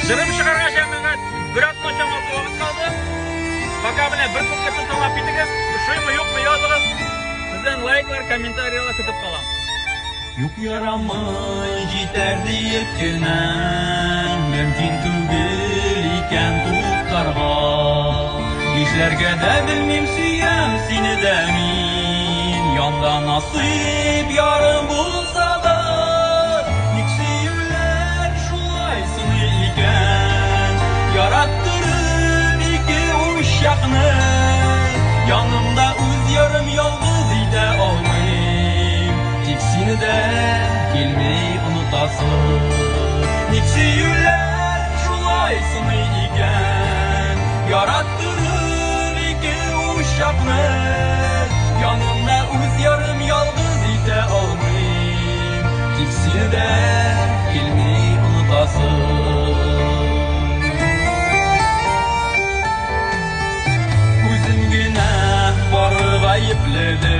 Jırım çıkarga şemmeğet bir atma şaması vakit kaldı. Baka bile bir podcast'ı tamam bitiniz. Uşuy mu yok mu yazınız. Sizden like'lar, kommentariyler kütüp kalam. Yok yaramay jiterdi yetkenen mümkün tugil iken tuttarga. İşlerge de bilmem süyem seni de min. Yanda nasip yarım bulsa da niksiyimler şulaysın iken. Yarattırıp iki uşakны yanımda öz yarım yalnız ide olmayım. Tiksini de gelmeyi unutasın. Niksiyimler şulaysın iken. Yarattırıp iki uşakны yanımda öz yarım yalnız ide olmayım. Tiksini de gelmeyi unutasın. Gayıpledi